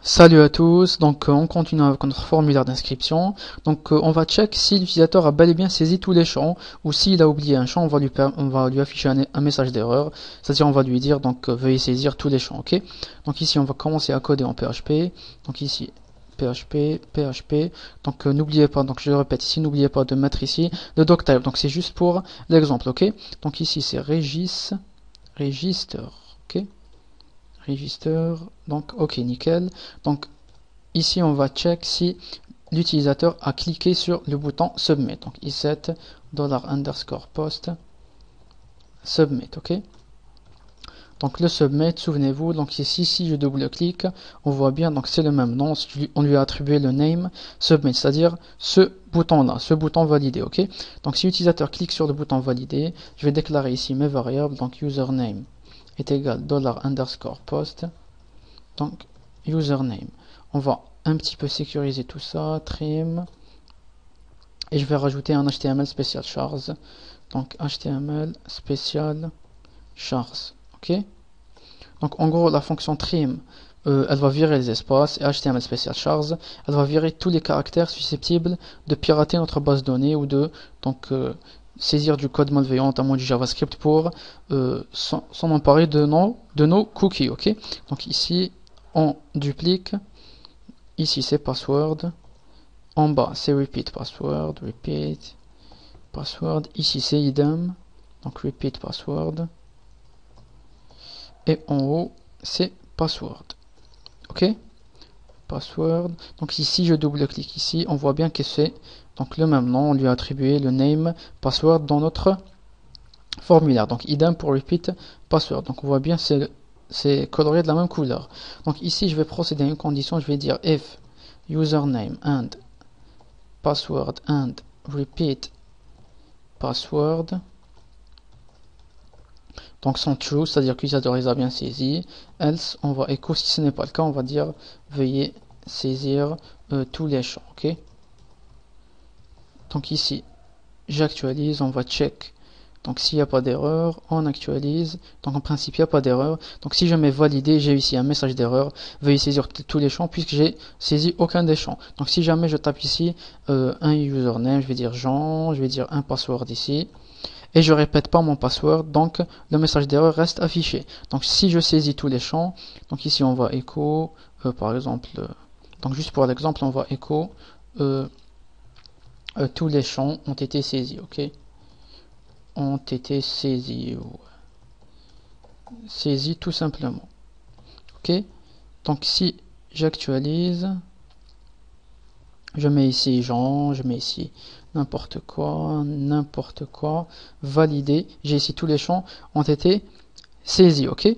Salut à tous, donc on continue avec notre formulaire d'inscription. Donc on va check si l'utilisateur a bel et bien saisi tous les champs ou s'il a oublié un champ, on va lui afficher un message d'erreur, c'est-à-dire on va lui dire donc veuillez saisir tous les champs, ok. Donc ici on va commencer à coder en PHP, donc ici PHP, donc n'oubliez pas, donc je le répète ici, n'oubliez pas de mettre ici le doctype, donc c'est juste pour l'exemple, ok. Donc ici c'est register, ok. Register, donc ok, nickel. Donc ici on va check si l'utilisateur a cliqué sur le bouton submit, donc i7 $_ submit, ok. Donc le submit, souvenez-vous, donc ici si je double-clique, on voit bien, donc c'est le même nom, on lui a attribué le name submit, c'est-à-dire ce bouton là, ce bouton validé, ok. Donc si l'utilisateur clique sur le bouton validé, je vais déclarer ici mes variables, donc username est égal $_ post, donc username. On va un petit peu sécuriser tout ça, trim, et je vais rajouter un HTML spécial chars, donc HTML spécial chars, ok. Donc en gros la fonction trim, elle va virer les espaces, et HTML spécial chars, elle va virer tous les caractères susceptibles de pirater notre base de données ou de saisir du code malveillant, notamment du JavaScript, pour s'en emparer de nos cookies, ok. Donc ici on duplique, ici c'est password, en bas c'est repeat password, ici c'est idem, donc repeat password, et en haut c'est password, ok. Password, donc ici je double-clique ici, on voit bien que c'est donc le même nom, on lui a attribué le name password dans notre formulaire, donc idem pour repeat password, donc on voit bien c'est coloré de la même couleur. Donc ici je vais procéder à une condition, je vais dire if username and password and repeat password donc sont true, c'est-à-dire que l'utilisateur les a bien saisis, else on va echo, si ce n'est pas le cas on va dire veuillez saisir tous les champs, ok. Donc ici j'actualise, on va check, donc s'il n'y a pas d'erreur, on actualise, donc en principe il n'y a pas d'erreur. Donc si je mets validé, j'ai ici un message d'erreur, veuillez saisir tous les champs, puisque j'ai saisi aucun des champs. Donc si jamais je tape ici un username, je vais dire Jean, je vais dire un password ici, et je répète pas mon password, donc le message d'erreur reste affiché. Donc si je saisis tous les champs, donc ici on va echo, par exemple, donc juste pour l'exemple, on va echo tous les champs ont été saisis, ok. Ont été saisis, saisis tout simplement, ok. Donc si j'actualise, je mets ici Jean, je mets ici n'importe quoi, validé, j'ai ici tous les champs ont été saisis, ok.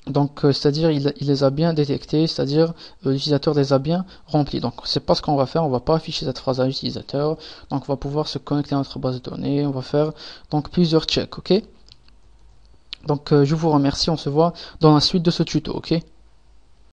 Donc c'est-à-dire il les a bien détectés, c'est-à-dire l'utilisateur les a bien remplis. Donc c'est pas ce qu'on va faire, on va pas afficher cette phrase à l'utilisateur, donc on va pouvoir se connecter à notre base de données, on va faire donc plusieurs checks, ok. Donc je vous remercie, on se voit dans la suite de ce tuto, ok.